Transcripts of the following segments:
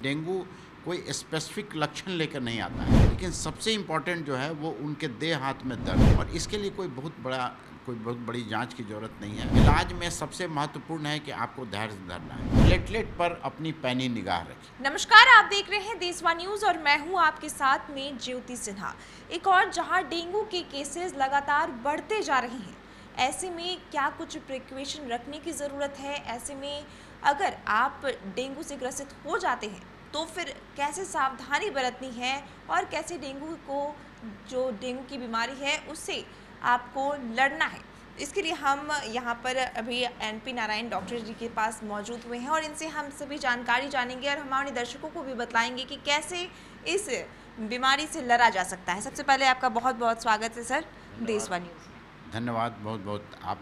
Dengue कोई specific लक्षण लेकर नहीं आता है, लेकिन सबसे इम्पॉर्टेंट जो है वो उनके देह हाथ में दर्द, और इसके लिए कोई बहुत बड़ी जांच की ज़रूरत नहीं है। इलाज में सबसे महत्वपूर्ण है कि आपको धैर्य धरना है। प्लेटलेट पर अपनी पैनी निगाह रखें। नमस्कार, आप देख रहे हैं देशवा न्यूज और मैं हूं आपके साथ में ज्योति सिन्हा। एक और जहां डेंगू के केसेस लगातार बढ़ते जा रहे हैं, ऐसे में क्या कुछ प्रिकॉशन रखने की ज़रूरत है? ऐसे में अगर आप डेंगू से ग्रसित हो जाते हैं तो फिर कैसे सावधानी बरतनी है और कैसे डेंगू की बीमारी है उससे आपको लड़ना है। इसके लिए हम यहाँ पर अभी एनपी नारायण डॉक्टर जी के पास मौजूद हुए हैं और इनसे हम सभी जानकारी जानेंगे और हमारे दर्शकों को भी बताएंगे कि कैसे इस बीमारी से लड़ा जा सकता है। सबसे पहले आपका बहुत बहुत स्वागत है सर देशवा न्यूज़ में। धन्यवाद, बहुत बहुत आप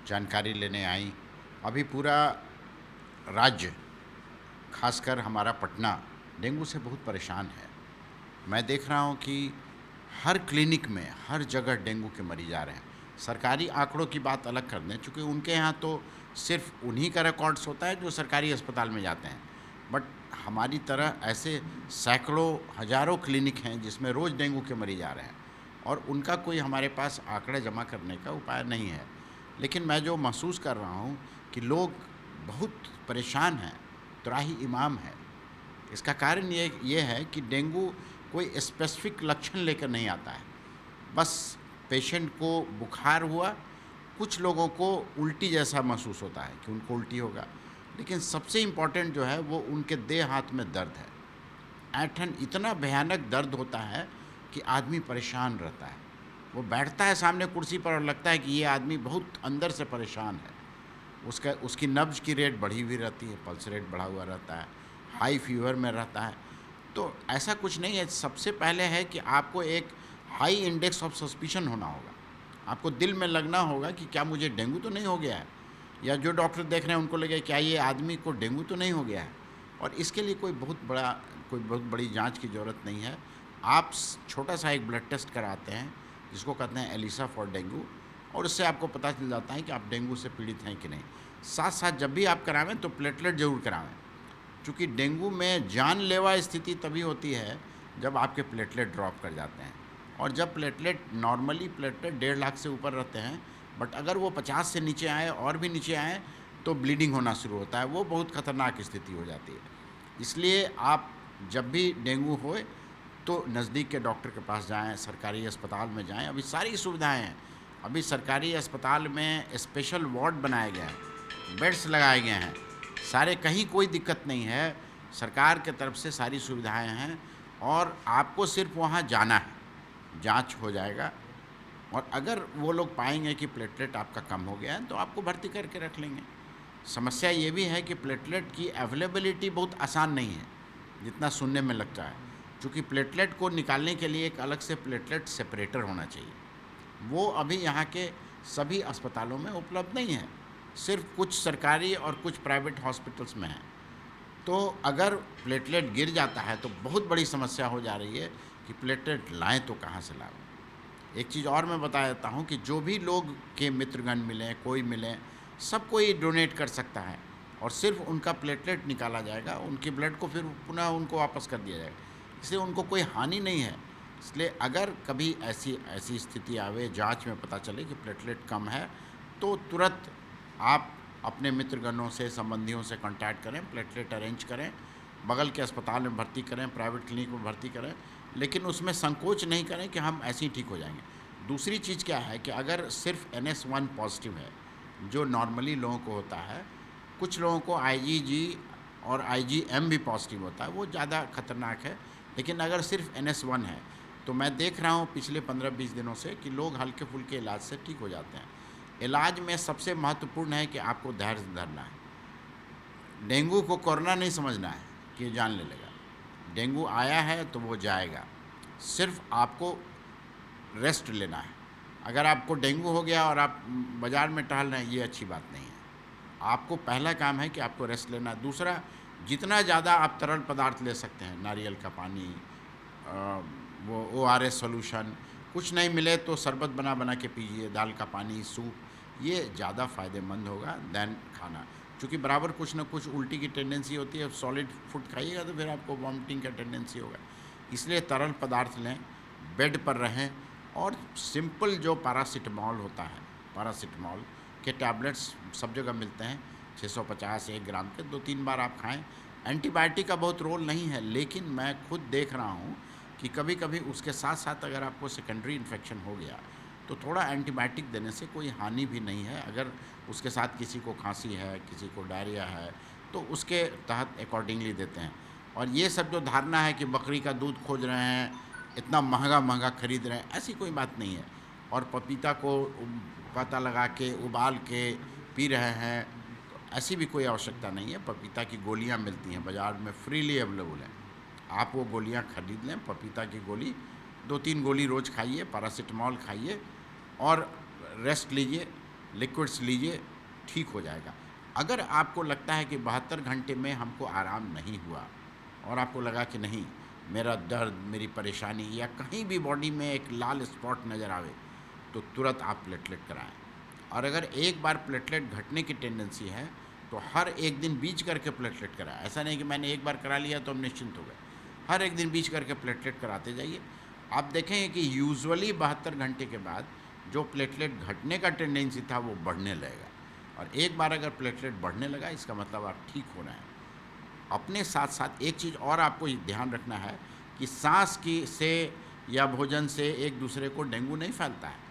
जानकारी लेने आई। अभी पूरा राज्य, खासकर हमारा पटना, डेंगू से बहुत परेशान है। मैं देख रहा हूँ कि हर क्लिनिक में हर जगह डेंगू के मरीज आ रहे हैं। सरकारी आंकड़ों की बात अलग कर दें, चूँकि उनके यहाँ तो सिर्फ उन्हीं का रिकॉर्ड्स होता है जो सरकारी अस्पताल में जाते हैं, बट हमारी तरह ऐसे सैकड़ों हज़ारों क्लिनिक हैं जिसमें रोज़ डेंगू के मरीज आ रहे हैं और उनका कोई हमारे पास आंकड़े जमा करने का उपाय नहीं है। लेकिन मैं जो महसूस कर रहा हूँ कि लोग बहुत परेशान हैं, त्राही इमाम है। इसका कारण ये है कि डेंगू कोई स्पेसिफिक लक्षण लेकर नहीं आता है। बस पेशेंट को बुखार हुआ, कुछ लोगों को उल्टी जैसा महसूस होता है कि उनको उल्टी होगा, लेकिन सबसे इम्पॉर्टेंट जो है वो उनके देह हाथ में दर्द है। ऐंठन इतना भयानक दर्द होता है कि आदमी परेशान रहता है। वो बैठता है सामने कुर्सी पर और लगता है कि ये आदमी बहुत अंदर से परेशान है। उसकी नब्ज की रेट बढ़ी हुई रहती है, पल्स रेट बढ़ा हुआ रहता है, हाई फीवर में रहता है। तो ऐसा कुछ नहीं है। सबसे पहले है कि आपको एक हाई इंडेक्स ऑफ सस्पिशन होना होगा। आपको दिल में लगना होगा कि क्या मुझे डेंगू तो नहीं हो गया है, या जो डॉक्टर देख रहे हैं उनको लगे क्या ये आदमी को डेंगू तो नहीं हो गया है। और इसके लिए कोई बहुत बड़ी जांच की ज़रूरत नहीं है। आप छोटा सा एक ब्लड टेस्ट कराते हैं जिसको कहते हैं एलिसा फॉर डेंगू, और उससे आपको पता चल जाता है कि आप डेंगू से पीड़ित हैं कि नहीं। साथ साथ जब भी आप करावें तो प्लेटलेट ज़रूर करावें, क्योंकि डेंगू में जानलेवा स्थिति तभी होती है जब आपके प्लेटलेट ड्रॉप कर जाते हैं। और जब नॉर्मली प्लेटलेट 1.5 लाख से ऊपर रहते हैं, बट अगर वो 50 से नीचे आए और भी नीचे आए तो ब्लीडिंग होना शुरू होता है। वो बहुत ख़तरनाक स्थिति हो जाती है। इसलिए आप जब भी डेंगू होए तो नज़दीक के डॉक्टर के पास जाएं, सरकारी अस्पताल में जाएं। अभी सारी सुविधाएं हैं। अभी सरकारी अस्पताल में स्पेशल वार्ड बनाए गए हैं, बेड्स लगाए गए हैं सारे, कहीं कोई दिक्कत नहीं है। सरकार के तरफ से सारी सुविधाएं हैं और आपको सिर्फ वहाँ जाना है, जांच हो जाएगा। और अगर वो लोग पाएंगे कि प्लेटलेट आपका कम हो गया है तो आपको भर्ती करके रख लेंगे। समस्या ये भी है कि प्लेटलेट की अवेलेबिलिटी बहुत आसान नहीं है जितना सुनने में लगता है, क्योंकि प्लेटलेट को निकालने के लिए एक अलग से प्लेटलेट सेपरेटर होना चाहिए। वो अभी यहाँ के सभी अस्पतालों में उपलब्ध नहीं है, सिर्फ कुछ सरकारी और कुछ प्राइवेट हॉस्पिटल्स में है। तो अगर प्लेटलेट गिर जाता है तो बहुत बड़ी समस्या हो जा रही है कि प्लेटलेट लाएं तो कहाँ से लाएं। एक चीज़ और मैं बता देता हूँ कि जो भी लोग के मित्रगण मिलें, कोई मिलें, सब कोई डोनेट कर सकता है और सिर्फ उनका प्लेटलेट निकाला जाएगा, उनके ब्लड को फिर पुनः उनको वापस कर दिया जाएगा। इसलिए उनको कोई हानि नहीं है। इसलिए अगर कभी ऐसी स्थिति आवे, जांच में पता चले कि प्लेटलेट कम है, तो तुरंत आप अपने मित्रगणों से, संबंधियों से कांटेक्ट करें, प्लेटलेट अरेंज करें, बगल के अस्पताल में भर्ती करें, प्राइवेट क्लिनिक में भर्ती करें, लेकिन उसमें संकोच नहीं करें कि हम ऐसे ही ठीक हो जाएंगे। दूसरी चीज़ क्या है कि अगर सिर्फ NS1 पॉजिटिव है, जो नॉर्मली लोगों को होता है, कुछ लोगों को IgG और IgM भी पॉजिटिव होता है, वो ज़्यादा खतरनाक है। लेकिन अगर सिर्फ NS1 है तो मैं देख रहा हूँ पिछले 15-20 दिनों से कि लोग हल्के फुल्के इलाज से ठीक हो जाते हैं। इलाज में सबसे महत्वपूर्ण है कि आपको धैर्य धरना है। डेंगू को कोरोना नहीं समझना है कि जान ले लेगा। डेंगू आया है तो वो जाएगा, सिर्फ आपको रेस्ट लेना है। अगर आपको डेंगू हो गया और आप बाज़ार में टहल रहे हैं, ये अच्छी बात नहीं है। आपको पहला काम है कि आपको रेस्ट लेना है। दूसरा, जितना ज़्यादा आप तरल पदार्थ ले सकते हैं, नारियल का पानी, वो ORS सॉल्यूशन, कुछ नहीं मिले तो शरबत बना के पीजिए, दाल का पानी, सूप, ये ज़्यादा फ़ायदेमंद होगा दैन खाना। चूँकि बराबर कुछ ना कुछ उल्टी की टेंडेंसी होती है, सॉलिड फूड खाइएगा तो फिर आपको वॉमिटिंग का टेंडेंसी होगा। इसलिए तरल पदार्थ लें, बेड पर रहें और सिंपल जो पैरासिटामॉल होता है, पैरासिटामॉल के टैबलेट्स सब जगह मिलते हैं, 650 1 ग्राम के 2-3 बार आप खाएं। एंटीबायोटिक का बहुत रोल नहीं है, लेकिन मैं खुद देख रहा हूँ कि कभी कभी उसके साथ साथ अगर आपको सेकेंडरी इन्फेक्शन हो गया तो थोड़ा एंटीबायोटिक देने से कोई हानि भी नहीं है। अगर उसके साथ किसी को खांसी है, किसी को डायरिया है, तो उसके तहत अकॉर्डिंगली देते हैं। और ये सब जो धारणा है कि बकरी का दूध खोज रहे हैं, इतना महंगा महंगा खरीद रहे हैं, ऐसी कोई बात नहीं है। और पपीता को पता लगा के उबाल के पी रहे हैं, तो ऐसी भी कोई आवश्यकता नहीं है। पपीता की गोलियां मिलती हैं बाज़ार में, फ्रीली अवेलेबल हैं, आप वो गोलियां खरीद लें। पपीता की गोली 2-3 गोली रोज़ खाइए, पैरासिटामॉल खाइए और रेस्ट लीजिए, लिक्विड्स लीजिए, ठीक हो जाएगा। अगर आपको लगता है कि 72 घंटे में हमको आराम नहीं हुआ और आपको लगा कि नहीं, मेरा दर्द, मेरी परेशानी या कहीं भी बॉडी में एक लाल स्पॉट नज़र आवे, तो तुरंत आप प्लेटलेट कराएं। और अगर एक बार प्लेटलेट घटने की टेंडेंसी है तो हर एक दिन बीच करके प्लेटलेट कराएं। ऐसा नहीं कि मैंने एक बार करा लिया तो हम निश्चिंत हो गए, हर एक दिन बीच करके प्लेटलेट कराते जाइए। आप देखेंगे कि यूजुअली 72 घंटे के बाद जो प्लेटलेट घटने का टेंडेंसी था वो बढ़ने लगेगा। और एक बार अगर प्लेटलेट बढ़ने लगा, इसका मतलब आप ठीक हो रहे हैं। अपने साथ साथ एक चीज़ और आपको ध्यान रखना है कि सांस की से या भोजन से एक दूसरे को डेंगू नहीं फैलता है।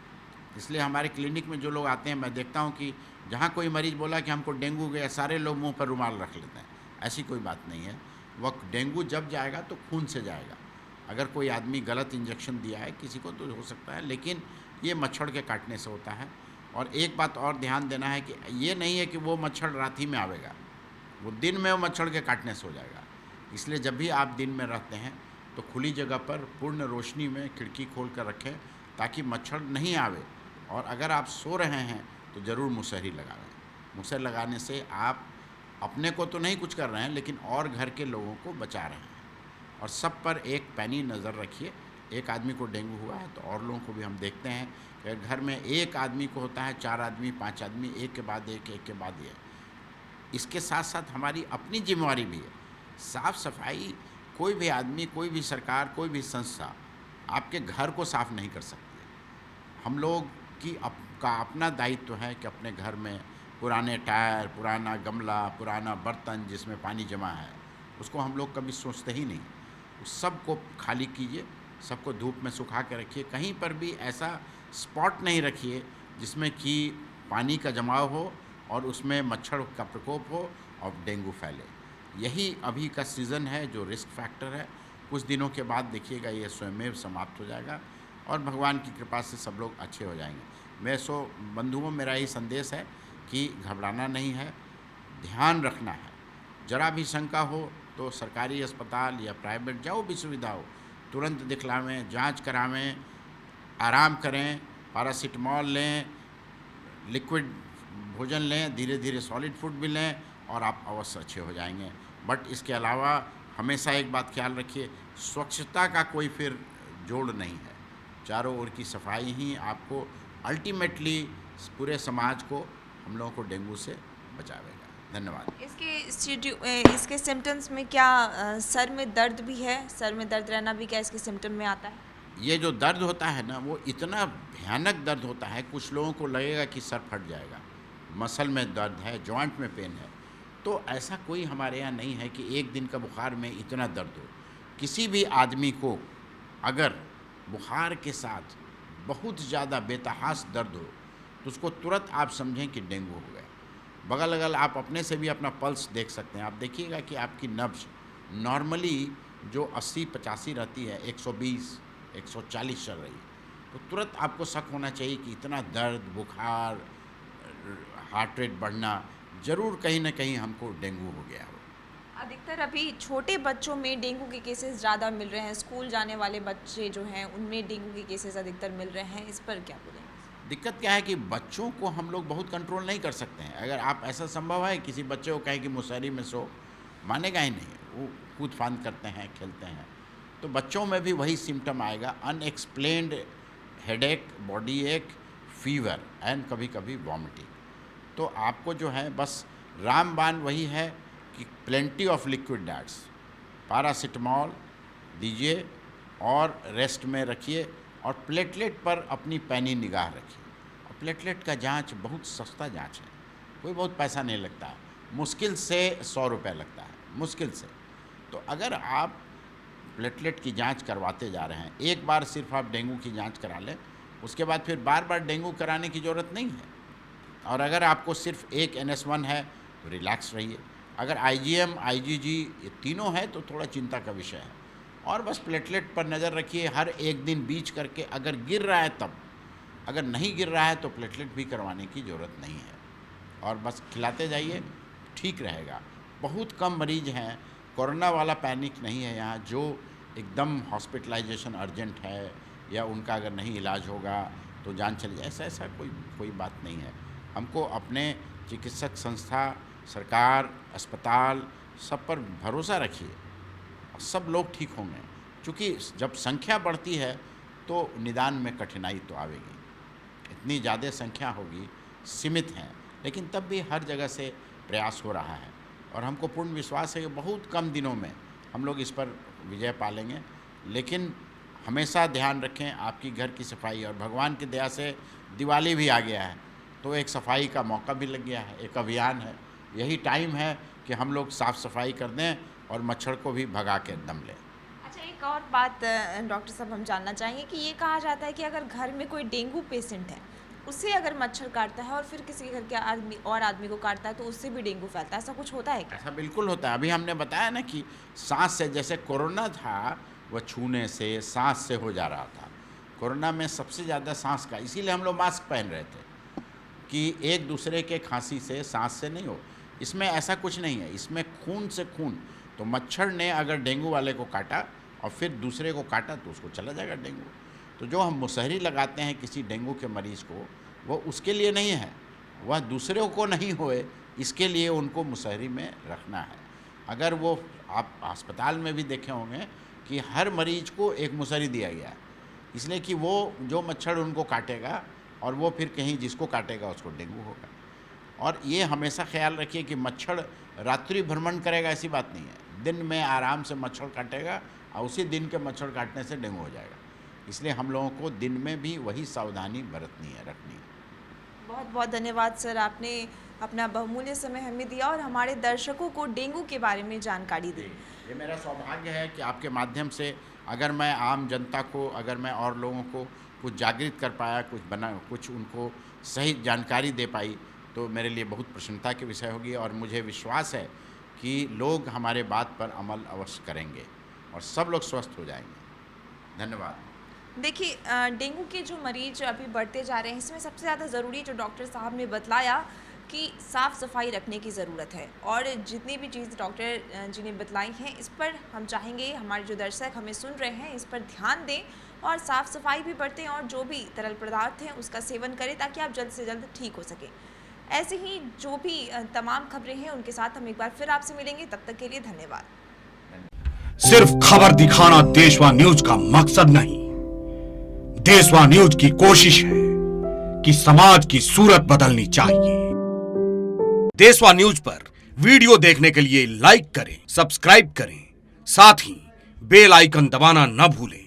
इसलिए हमारे क्लिनिक में जो लोग आते हैं, मैं देखता हूँ कि जहाँ कोई मरीज़ बोला कि हमको डेंगू गया, सारे लोग मुंह पर रुमाल रख लेते हैं। ऐसी कोई बात नहीं है। वह डेंगू जब जाएगा तो खून से जाएगा। अगर कोई आदमी गलत इंजेक्शन दिया है किसी को तो हो सकता है, लेकिन ये मच्छर के काटने से होता है। और एक बात और ध्यान देना है कि ये नहीं है कि वो मच्छर रात ही में आवेगा, वो दिन में वो मच्छर के काटने से हो जाएगा। इसलिए जब भी आप दिन में रहते हैं तो खुली जगह पर पूर्ण रोशनी में खिड़की खोल कर रखें ताकि मच्छर नहीं आवे। और अगर आप सो रहे हैं तो ज़रूर मुसहरी लगाएं। मुसहरी लगाने से आप अपने को तो नहीं कुछ कर रहे हैं, लेकिन और घर के लोगों को बचा रहे हैं। और सब पर एक पैनी नज़र रखिए। एक आदमी को डेंगू हुआ है तो और लोगों को भी हम देखते हैं कि घर में एक आदमी को होता है, 4 आदमी 5 आदमी, एक के बाद एक, एक के बाद एक। इसके साथ साथ हमारी अपनी जिम्मेवारी भी है। साफ़ सफाई कोई भी आदमी, कोई भी सरकार, कोई भी संस्था आपके घर को साफ़ नहीं कर सकती है। हम लोग की का अपना दायित्व है कि अपने घर में पुराने टायर, पुराना गमला, पुराना बर्तन जिसमें पानी जमा है, उसको हम लोग कभी सोचते ही नहीं। उस सब को खाली कीजिए, सबको धूप में सुखा के रखिए। कहीं पर भी ऐसा स्पॉट नहीं रखिए जिसमें कि पानी का जमाव हो और उसमें मच्छर का प्रकोप हो और डेंगू फैले। यही अभी का सीज़न है जो रिस्क फैक्टर है। कुछ दिनों के बाद देखिएगा ये स्वयमेव समाप्त हो जाएगा और भगवान की कृपा से सब लोग अच्छे हो जाएंगे। मैं बंधुओं, मेरा यही संदेश है कि घबराना नहीं है, ध्यान रखना है। जरा भी शंका हो तो सरकारी अस्पताल या प्राइवेट जो भी सुविधा हो तुरंत दिखलावें, जांच करावें, आराम करें, पैरासिटामॉल लें, लिक्विड भोजन लें, धीरे धीरे सॉलिड फूड भी लें और आप अवश्य अच्छे हो जाएंगे। बट इसके अलावा हमेशा एक बात ख्याल रखिए, स्वच्छता का कोई फिर जोड़ नहीं है। चारों ओर की सफाई ही आपको अल्टीमेटली पूरे समाज को, हम लोगों को डेंगू से बचावेगा। धन्यवाद। इसके सिम्टम्स में क्या सर में दर्द भी है? सर में दर्द रहना भी क्या इसके सिम्टम में आता है? ये जो दर्द होता है ना, वो इतना भयानक दर्द होता है, कुछ लोगों को लगेगा कि सर फट जाएगा। मसल में दर्द है, जॉइंट में पेन है। तो ऐसा कोई हमारे यहाँ नहीं है कि एक दिन का बुखार में इतना दर्द हो। किसी भी आदमी को अगर बुखार के साथ बहुत ज़्यादा बेतहास दर्द हो तो उसको तुरंत आप समझें कि डेंगू हो गया। बगल अगल आप अपने से भी अपना पल्स देख सकते हैं। आप देखिएगा कि आपकी नब्ज नॉर्मली जो 80-85 रहती है, 120 140 चल रही है, तो तुरंत आपको शक होना चाहिए कि इतना दर्द, बुखार, हार्ट रेट बढ़ना, ज़रूर कहीं ना कहीं हमको डेंगू हो गया हो। अधिकतर अभी छोटे बच्चों में डेंगू के केसेस ज़्यादा मिल रहे हैं। स्कूल जाने वाले बच्चे जो हैं उनमें डेंगू के केसेस अधिकतर मिल रहे हैं। इस पर क्या बोलेंगे? दिक्कत क्या है कि बच्चों को हम लोग बहुत कंट्रोल नहीं कर सकते हैं। अगर आप ऐसा संभव है किसी बच्चे को कहें कि मुसहरी में सो, मानेगा ही नहीं, वो कूद फांद करते हैं, खेलते हैं। तो बच्चों में भी वही सिम्टम आएगा, अनएक्सप्लेन्ड हेडेक, बॉडी एक, फीवर एंड कभी कभी वॉमिटिंग। तो आपको जो है बस रामबाण वही है कि plenty of liquid diets, paracetamol दीजिए और रेस्ट में रखिए और प्लेटलेट पर अपनी पैनी निगाह रखिए। और प्लेटलेट का जांच बहुत सस्ता जांच है, कोई बहुत पैसा नहीं लगता है, मुश्किल से 100 रुपये लगता है, मुश्किल से। तो अगर आप प्लेटलेट की जांच करवाते जा रहे हैं, एक बार सिर्फ आप डेंगू की जांच करा लें, उसके बाद फिर बार बार डेंगू कराने की ज़रूरत नहीं है। और अगर आपको सिर्फ एक NS1 है तो रिलैक्स रहिए, अगर IgM IgG ये तीनों है तो थोड़ा चिंता का विषय है। और बस प्लेटलेट पर नज़र रखिए, हर एक दिन बीच करके, अगर गिर रहा है तब, अगर नहीं गिर रहा है तो प्लेटलेट भी करवाने की ज़रूरत नहीं है। और बस खिलाते जाइए, ठीक रहेगा। बहुत कम मरीज हैं, कोरोना वाला पैनिक नहीं है यहाँ, जो एकदम हॉस्पिटलाइजेशन अर्जेंट है या उनका अगर नहीं इलाज होगा तो जान चली जाए, ऐसा कोई बात नहीं है। हमको अपने चिकित्सक संस्था, सरकार, अस्पताल सब पर भरोसा रखिए, सब लोग ठीक होंगे। क्योंकि जब संख्या बढ़ती है तो निदान में कठिनाई तो आवेगी, इतनी ज़्यादा संख्या होगी, सीमित हैं, लेकिन तब भी हर जगह से प्रयास हो रहा है और हमको पूर्ण विश्वास है कि बहुत कम दिनों में हम लोग इस पर विजय पा लेंगे। लेकिन हमेशा ध्यान रखें आपकी घर की सफाई, और भगवान की दया से दिवाली भी आ गया है तो एक सफाई का मौका भी लग गया है, एक अभियान है। यही टाइम है कि हम लोग साफ़ सफाई कर दें और मच्छर को भी भगा के दम लें। अच्छा, एक और बात डॉक्टर साहब हम जानना चाहेंगे कि ये कहा जाता है कि अगर घर में कोई डेंगू पेशेंट है, उसे अगर मच्छर काटता है और फिर किसी घर के आदमी को काटता है तो उससे भी डेंगू फैलता है, ऐसा कुछ होता है क्या? ऐसा बिल्कुल होता है। अभी हमने बताया ना कि सांस से, जैसे कोरोना था वह छूने से, सांस से हो जा रहा था। कोरोना में सबसे ज़्यादा सांस का, इसीलिए हम लोग मास्क पहन रहे थे कि एक दूसरे के खांसी से, सांस से नहीं हो। इसमें ऐसा कुछ नहीं है, इसमें खून से खून। तो मच्छर ने अगर डेंगू वाले को काटा और फिर दूसरे को काटा तो उसको चला जाएगा डेंगू। तो जो हम मुसहरी लगाते हैं किसी डेंगू के मरीज़ को, वो उसके लिए नहीं है, वह दूसरों को नहीं होए इसके लिए उनको मुसहरी में रखना है। अगर वो, आप अस्पताल में भी देखे होंगे कि हर मरीज को एक मुसहरी दिया गया है, इसलिए कि वो जो मच्छर उनको काटेगा और वो फिर कहीं जिसको काटेगा उसको डेंगू होगा। और ये हमेशा ख्याल रखिए कि मच्छर रात्रि भ्रमण करेगा ऐसी बात नहीं है, दिन में आराम से मच्छर काटेगा और उसी दिन के मच्छर काटने से डेंगू हो जाएगा। इसलिए हम लोगों को दिन में भी वही सावधानी बरतनी है, रखनी है। बहुत बहुत धन्यवाद सर, आपने अपना बहुमूल्य समय हमें दिया और हमारे दर्शकों को डेंगू के बारे में जानकारी दी। ये मेरा सौभाग्य है कि आपके माध्यम से अगर मैं आम जनता को, अगर मैं और लोगों को कुछ जागृत कर पाया, कुछ उनको सही जानकारी दे पाई, तो मेरे लिए बहुत प्रसन्नता के विषय होगी। और मुझे विश्वास है कि लोग हमारे बात पर अमल अवश्य करेंगे और सब लोग स्वस्थ हो जाएंगे। धन्यवाद। देखिए, डेंगू के जो मरीज अभी बढ़ते जा रहे हैं, इसमें सबसे ज़्यादा ज़रूरी जो डॉक्टर साहब ने बतलाया कि साफ़ सफाई रखने की ज़रूरत है। और जितनी भी चीज़ डॉक्टर जी ने बतलाई हैं, इस पर हम चाहेंगे हमारे जो दर्शक हमें सुन रहे हैं इस पर ध्यान दें और साफ़ सफाई भी बरतें और जो भी तरल पदार्थ हैं उसका सेवन करें ताकि आप जल्द से जल्द ठीक हो सकें। ऐसे ही जो भी तमाम खबरें हैं उनके साथ हम एक बार फिर आपसे मिलेंगे, तब तक के लिए धन्यवाद। सिर्फ खबर दिखाना देशवा न्यूज का मकसद नहीं, देशवा न्यूज की कोशिश है कि समाज की सूरत बदलनी चाहिए। देशवा न्यूज पर वीडियो देखने के लिए लाइक करें, सब्सक्राइब करें, साथ ही बेल आइकन दबाना न भूलें।